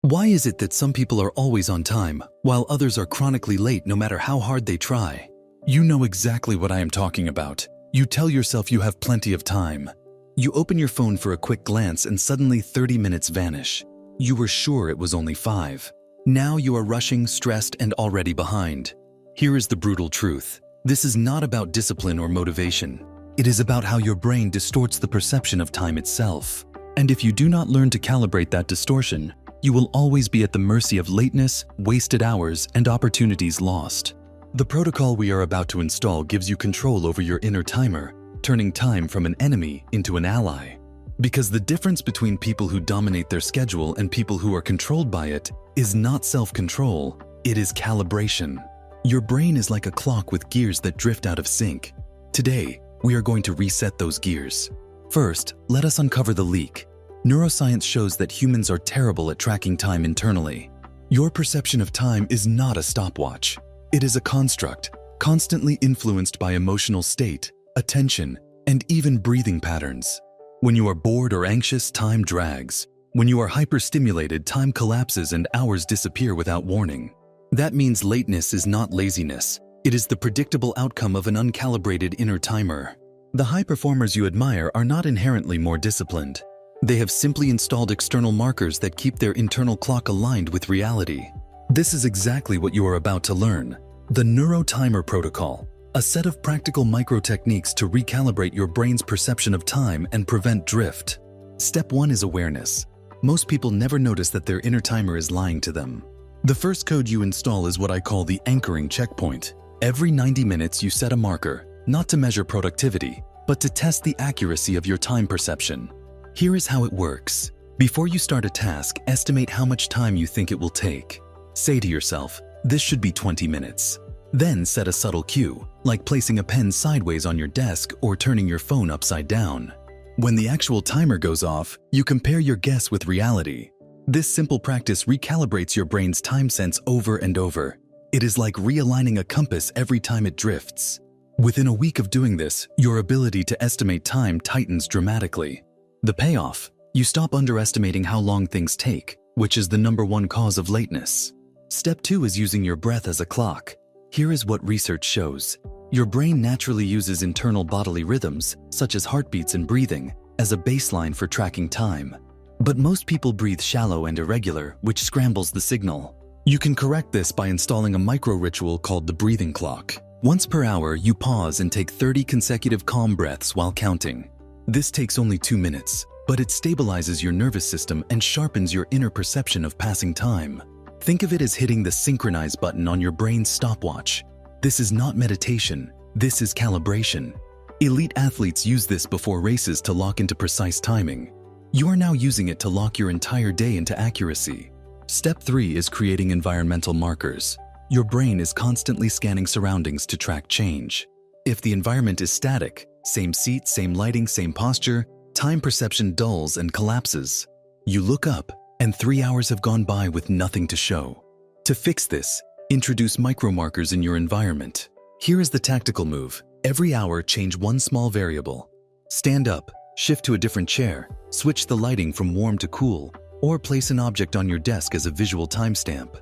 Why is it that some people are always on time, while others are chronically late no matter how hard they try? You know exactly what I am talking about. You tell yourself you have plenty of time. You open your phone for a quick glance and suddenly 30 minutes vanish. You were sure it was only 5. Now you are rushing, stressed, and already behind. Here is the brutal truth. This is not about discipline or motivation. It is about how your brain distorts the perception of time itself. And if you do not learn to calibrate that distortion, you will always be at the mercy of lateness, wasted hours, and opportunities lost. The protocol we are about to install gives you control over your inner timer, turning time from an enemy into an ally. Because the difference between people who dominate their schedule and people who are controlled by it is not self-control, it is calibration. Your brain is like a clock with gears that drift out of sync. Today, we are going to reset those gears. First, let us uncover the leak. Neuroscience shows that humans are terrible at tracking time internally. Your perception of time is not a stopwatch. It is a construct, constantly influenced by emotional state, attention, and even breathing patterns. When you are bored or anxious, time drags. When you are hyperstimulated, time collapses and hours disappear without warning. That means lateness is not laziness. It is the predictable outcome of an uncalibrated inner timer. The high performers you admire are not inherently more disciplined. They have simply installed external markers that keep their internal clock aligned with reality. This is exactly what you are about to learn. The Neuro-Timer protocol, a set of practical micro-techniques to recalibrate your brain's perception of time and prevent drift. Step 1 is awareness. Most people never notice that their inner timer is lying to them. The first code you install is what I call the anchoring checkpoint. Every 90 minutes you set a marker, not to measure productivity, but to test the accuracy of your time perception. Here is how it works. Before you start a task, estimate how much time you think it will take. Say to yourself, this should be 20 minutes. Then set a subtle cue, like placing a pen sideways on your desk or turning your phone upside down. When the actual timer goes off, you compare your guess with reality. This simple practice recalibrates your brain's time sense over and over. It is like realigning a compass every time it drifts. Within a week of doing this, your ability to estimate time tightens dramatically. The payoff: you stop underestimating how long things take, which is the #1 cause of lateness. Step 2 is using your breath as a clock. Here is what research shows. Your brain naturally uses internal bodily rhythms, such as heartbeats and breathing, as a baseline for tracking time. But most people breathe shallow and irregular, which scrambles the signal. You can correct this by installing a micro-ritual called the breathing clock. Once per hour, you pause and take 30 consecutive calm breaths while counting. This takes only 2 minutes, but it stabilizes your nervous system and sharpens your inner perception of passing time. Think of it as hitting the synchronize button on your brain's stopwatch. This is not meditation, this is calibration. Elite athletes use this before races to lock into precise timing. You are now using it to lock your entire day into accuracy. Step 3 is creating environmental markers. Your brain is constantly scanning surroundings to track change. If the environment is static, same seat, same lighting, same posture, time perception dulls and collapses. You look up, and 3 hours have gone by with nothing to show. To fix this, introduce micro markers in your environment. Here is the tactical move. Every hour, change one small variable. Stand up, shift to a different chair, switch the lighting from warm to cool, or place an object on your desk as a visual timestamp.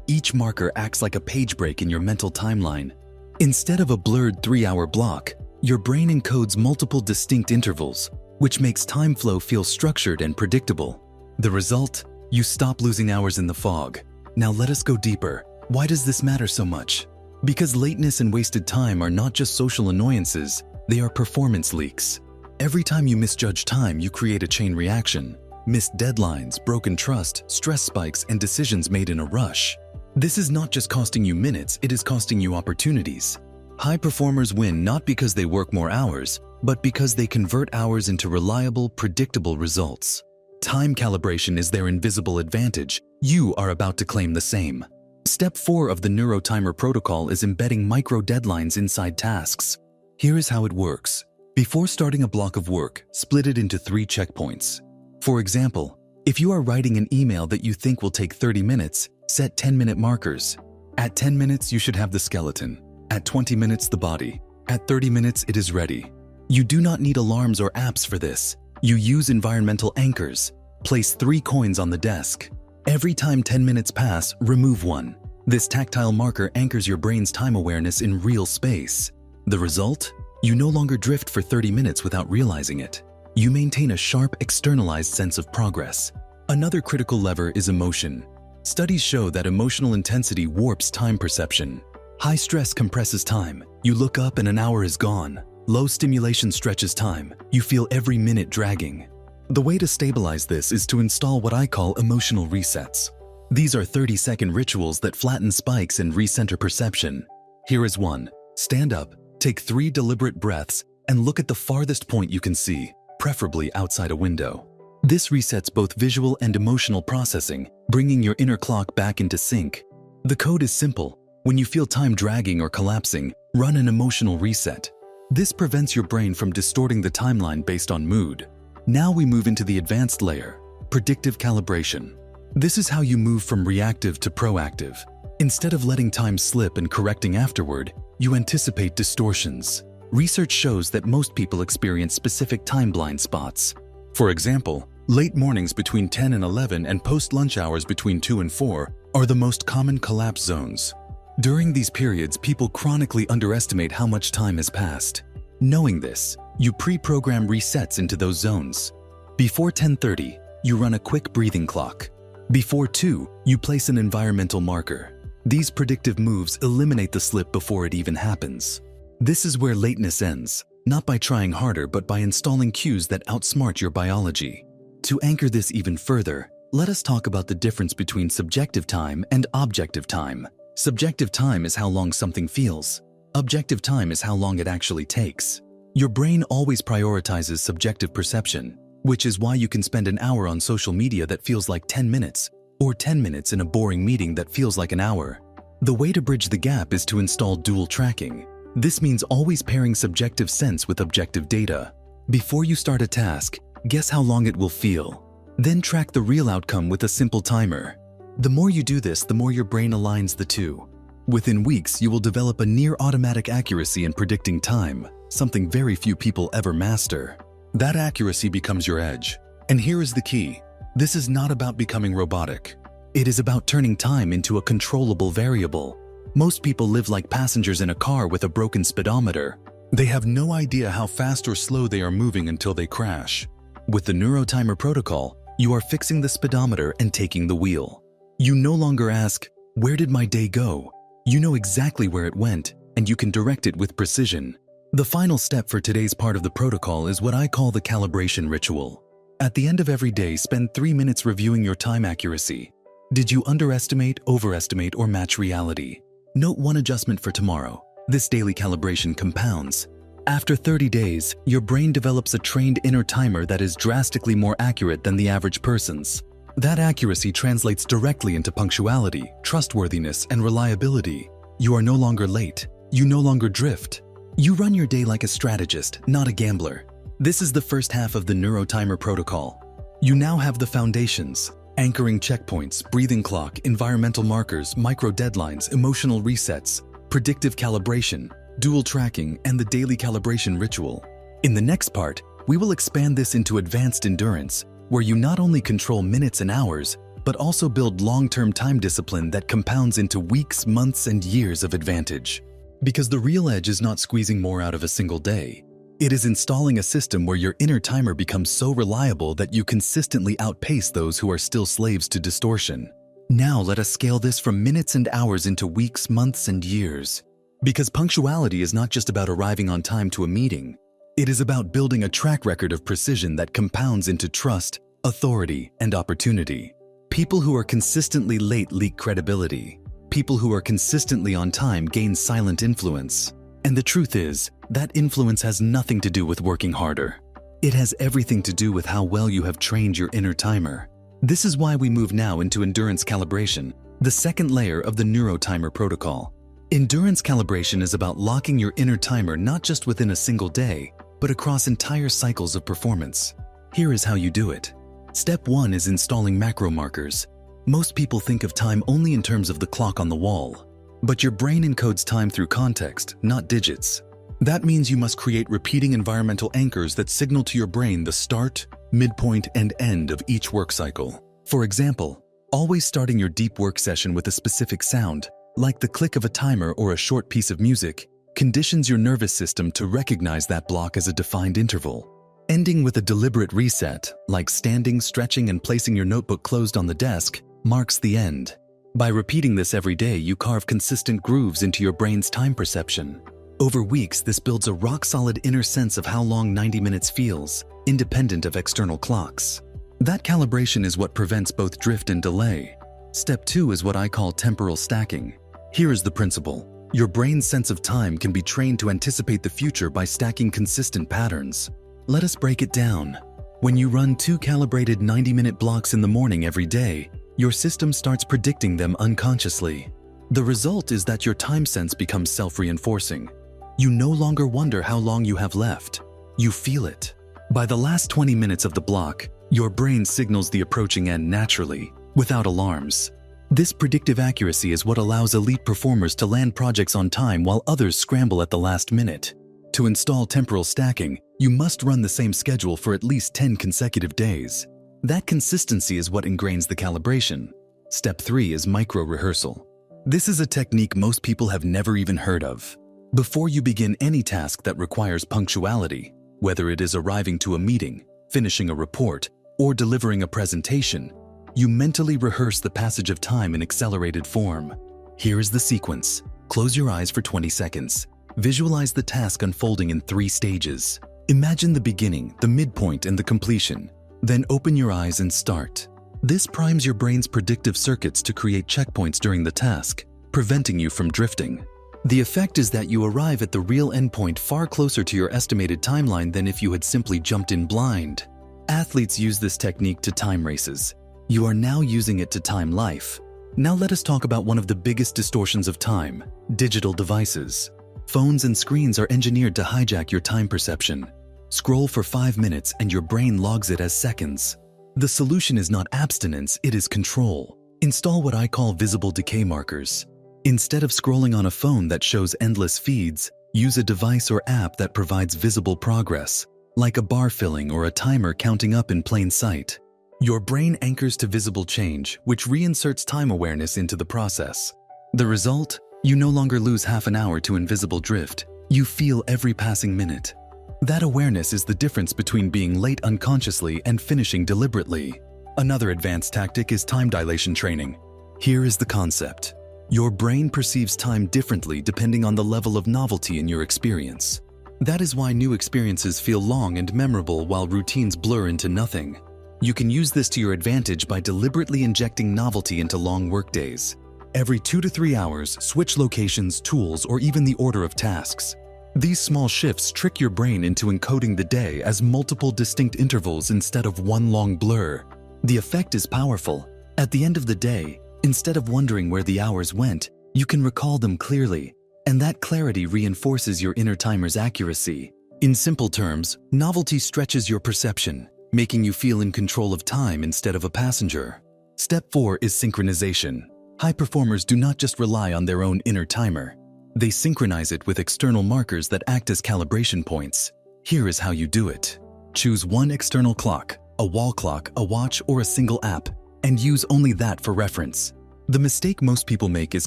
Each marker acts like a page break in your mental timeline. Instead of a blurred 3-hour block, your brain encodes multiple distinct intervals, which makes time flow feel structured and predictable. The result? You stop losing hours in the fog. Now let us go deeper. Why does this matter so much? Because lateness and wasted time are not just social annoyances, they are performance leaks. Every time you misjudge time, you create a chain reaction. Missed deadlines, broken trust, stress spikes, and decisions made in a rush. This is not just costing you minutes, it is costing you opportunities. High performers win not because they work more hours, but because they convert hours into reliable, predictable results. Time calibration is their invisible advantage. You are about to claim the same. Step 4 of the Neuro-Timer protocol is embedding micro deadlines inside tasks. Here is how it works. Before starting a block of work, split it into 3 checkpoints. For example, if you are writing an email that you think will take 30 minutes, set 10-minute markers. At 10 minutes, you should have the skeleton. At 20 minutes, the body. At 30 minutes, it is ready. You do not need alarms or apps for this. You use environmental anchors. Place 3 coins on the desk. Every time 10 minutes pass, remove one. This tactile marker anchors your brain's time awareness in real space. The result? You no longer drift for 30 minutes without realizing it. You maintain a sharp, externalized sense of progress. Another critical lever is emotion. Studies show that emotional intensity warps time perception. High stress compresses time. You look up and an hour is gone. Low stimulation stretches time. You feel every minute dragging. The way to stabilize this is to install what I call emotional resets. These are 30-second rituals that flatten spikes and recenter perception. Here is one. Stand up, take 3 deliberate breaths, and look at the farthest point you can see, preferably outside a window. This resets both visual and emotional processing, bringing your inner clock back into sync. The code is simple. When you feel time dragging or collapsing, run an emotional reset. This prevents your brain from distorting the timeline based on mood. Now we move into the advanced layer, predictive calibration. This is how you move from reactive to proactive. Instead of letting time slip and correcting afterward, you anticipate distortions. Research shows that most people experience specific time blind spots. For example, late mornings between 10 and 11 and post-lunch hours between 2 and 4 are the most common collapse zones. During these periods, people chronically underestimate how much time has passed. Knowing this, you pre-program resets into those zones. Before 10:30, you run a quick breathing clock. Before 2, you place an environmental marker. These predictive moves eliminate the slip before it even happens. This is where lateness ends, not by trying harder but by installing cues that outsmart your biology. To anchor this even further, let us talk about the difference between subjective time and objective time. Subjective time is how long something feels. Objective time is how long it actually takes. Your brain always prioritizes subjective perception, which is why you can spend an hour on social media that feels like 10 minutes, or 10 minutes in a boring meeting that feels like an hour. The way to bridge the gap is to install dual tracking. This means always pairing subjective sense with objective data. Before you start a task, guess how long it will feel. Then track the real outcome with a simple timer. The more you do this, the more your brain aligns the two. Within weeks, you will develop a near-automatic accuracy in predicting time, something very few people ever master. That accuracy becomes your edge. And here is the key. This is not about becoming robotic. It is about turning time into a controllable variable. Most people live like passengers in a car with a broken speedometer. They have no idea how fast or slow they are moving until they crash. With the Neuro-Timer protocol, you are fixing the speedometer and taking the wheel. You no longer ask, "Where did my day go?" You know exactly where it went, and you can direct it with precision. The final step for today's part of the protocol is what I call the calibration ritual. At the end of every day, spend 3 minutes reviewing your time accuracy. Did you underestimate, overestimate, or match reality? Note one adjustment for tomorrow. This daily calibration compounds. After 30 days, your brain develops a trained inner timer that is drastically more accurate than the average person's. That accuracy translates directly into punctuality, trustworthiness, and reliability. You are no longer late. You no longer drift. You run your day like a strategist, not a gambler. This is the first half of the Neuro-Timer protocol. You now have the foundations: anchoring checkpoints, breathing clock, environmental markers, micro deadlines, emotional resets, predictive calibration, dual tracking, and the daily calibration ritual. In the next part, we will expand this into advanced endurance, where you not only control minutes and hours, but also build long-term time discipline that compounds into weeks, months, and years of advantage. Because the real edge is not squeezing more out of a single day. It is installing a system where your inner timer becomes so reliable that you consistently outpace those who are still slaves to distortion. Now let us scale this from minutes and hours into weeks, months, and years. Because punctuality is not just about arriving on time to a meeting. It is about building a track record of precision that compounds into trust, authority, and opportunity. People who are consistently late leak credibility. People who are consistently on time gain silent influence. And the truth is, that influence has nothing to do with working harder. It has everything to do with how well you have trained your inner timer. This is why we move now into endurance calibration, the second layer of the Neuro-Timer protocol. Endurance calibration is about locking your inner timer not just within a single day, but across entire cycles of performance. Here is how you do it. Step 1 is installing macro markers. Most people think of time only in terms of the clock on the wall. But your brain encodes time through context, not digits. That means you must create repeating environmental anchors that signal to your brain the start, midpoint, and end of each work cycle. For example, Always starting your deep work session with a specific sound, like the click of a timer or a short piece of music, conditions your nervous system to recognize that block as a defined interval. Ending with a deliberate reset, like standing, stretching, and placing your notebook closed on the desk, marks the end. By repeating this every day, you carve consistent grooves into your brain's time perception. Over weeks, this builds a rock-solid inner sense of how long 90 minutes feels, independent of external clocks. That calibration is what prevents both drift and delay. Step 2 is what I call temporal stacking. Here is the principle. Your brain's sense of time can be trained to anticipate the future by stacking consistent patterns. Let us break it down. When you run 2 calibrated 90-minute blocks in the morning every day, your system starts predicting them unconsciously. The result is that your time sense becomes self-reinforcing. You no longer wonder how long you have left. You feel it. By the last 20 minutes of the block, your brain signals the approaching end naturally, without alarms. This predictive accuracy is what allows elite performers to land projects on time while others scramble at the last minute. To install temporal stacking, you must run the same schedule for at least 10 consecutive days. That consistency is what ingrains the calibration. Step 3 is micro-rehearsal. This is a technique most people have never even heard of. Before you begin any task that requires punctuality, whether it is arriving to a meeting, finishing a report, or delivering a presentation, you mentally rehearse the passage of time in accelerated form. Here is the sequence. Close your eyes for 20 seconds. Visualize the task unfolding in 3 stages. Imagine the beginning, the midpoint, and the completion. Then open your eyes and start. This primes your brain's predictive circuits to create checkpoints during the task, preventing you from drifting. The effect is that you arrive at the real endpoint far closer to your estimated timeline than if you had simply jumped in blind. Athletes use this technique to time races. You are now using it to time life. Now let us talk about one of the biggest distortions of time: digital devices. Phones and screens are engineered to hijack your time perception. Scroll for 5 minutes and your brain logs it as seconds. The solution is not abstinence, it is control. Install what I call visible decay markers. Instead of scrolling on a phone that shows endless feeds, use a device or app that provides visible progress, like a bar filling or a timer counting up in plain sight. Your brain anchors to visible change, which reinserts time awareness into the process. The result? You no longer lose half an hour to invisible drift. You feel every passing minute. That awareness is the difference between being late unconsciously and finishing deliberately. Another advanced tactic is time dilation training. Here is the concept. Your brain perceives time differently depending on the level of novelty in your experience. That is why new experiences feel long and memorable while routines blur into nothing. You can use this to your advantage by deliberately injecting novelty into long workdays. Every 2 to 3 hours, switch locations, tools, or even the order of tasks. These small shifts trick your brain into encoding the day as multiple distinct intervals instead of one long blur. The effect is powerful. At the end of the day, instead of wondering where the hours went, you can recall them clearly, and that clarity reinforces your inner timer's accuracy. In simple terms, novelty stretches your perception, making you feel in control of time instead of a passenger. Step 4 is synchronization. High performers do not just rely on their own inner timer. They synchronize it with external markers that act as calibration points. Here is how you do it. Choose one external clock, a wall clock, a watch, or a single app, and use only that for reference. The mistake most people make is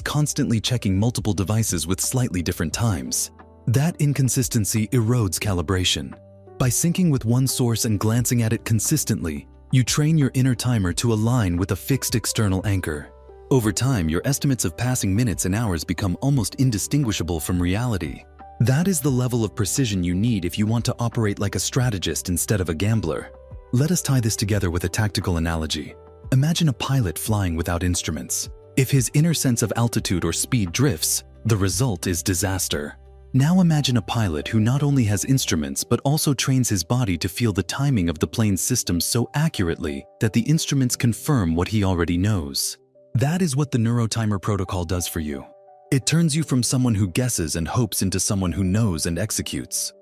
constantly checking multiple devices with slightly different times. That inconsistency erodes calibration. By syncing with one source and glancing at it consistently, you train your inner timer to align with a fixed external anchor. Over time, your estimates of passing minutes and hours become almost indistinguishable from reality. That is the level of precision you need if you want to operate like a strategist instead of a gambler. Let us tie this together with a tactical analogy. Imagine a pilot flying without instruments. If his inner sense of altitude or speed drifts, the result is disaster. Now imagine a pilot who not only has instruments but also trains his body to feel the timing of the plane's system so accurately that the instruments confirm what he already knows. That is what the Neuro-Timer protocol does for you. It turns you from someone who guesses and hopes into someone who knows and executes.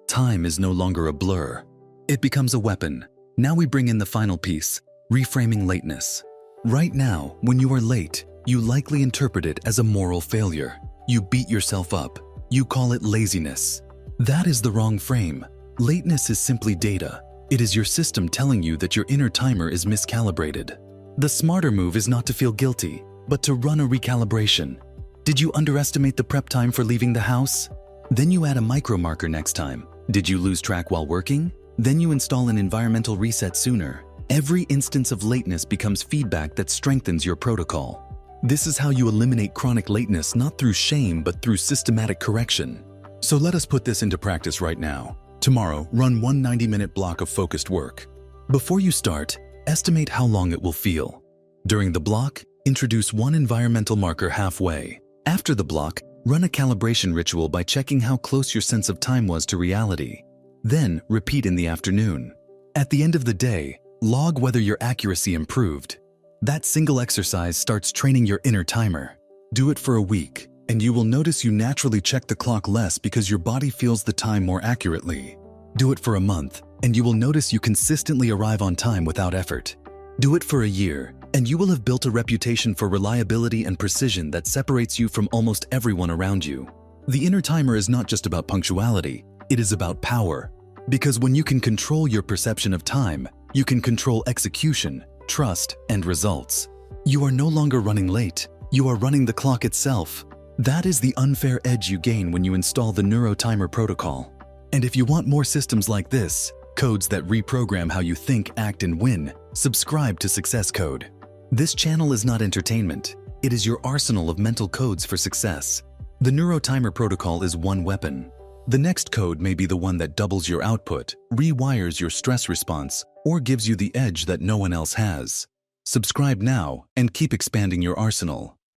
Time is no longer a blur. It becomes a weapon. Now we bring in the final piece, reframing lateness. Right now, when you are late, you likely interpret it as a moral failure. You beat yourself up. You call it laziness. That is the wrong frame. Lateness is simply data. It is your system telling you that your inner timer is miscalibrated. The smarter move is not to feel guilty, but to run a recalibration. Did you underestimate the prep time for leaving the house? Then you add a micro marker next time. Did you lose track while working? Then you install an environmental reset sooner. Every instance of lateness becomes feedback that strengthens your protocol. This is how you eliminate chronic lateness, not through shame, but through systematic correction. So let us put this into practice right now. Tomorrow, run one 90-minute block of focused work. Before you start, estimate how long it will feel. During the block, introduce one environmental marker halfway. After the block, run a calibration ritual by checking how close your sense of time was to reality. Then, repeat in the afternoon. At the end of the day, log whether your accuracy improved. That single exercise starts training your inner timer. Do it for a week, and you will notice you naturally check the clock less because your body feels the time more accurately. Do it for a month, and you will notice you consistently arrive on time without effort. Do it for a year, and you will have built a reputation for reliability and precision that separates you from almost everyone around you. The inner timer is not just about punctuality, it is about power. Because when you can control your perception of time, you can control execution, trust, and results. You are no longer running late, you are running the clock itself. That is the unfair edge you gain when you install the Neuro-Timer protocol. And if you want more systems like this, codes that reprogram how you think, act, and win, subscribe to Success Code. This channel is not entertainment, it is your arsenal of mental codes for success. The Neuro-Timer protocol is one weapon. The next code may be the one that doubles your output, rewires your stress response, or gives you the edge that no one else has. Subscribe now and keep expanding your arsenal.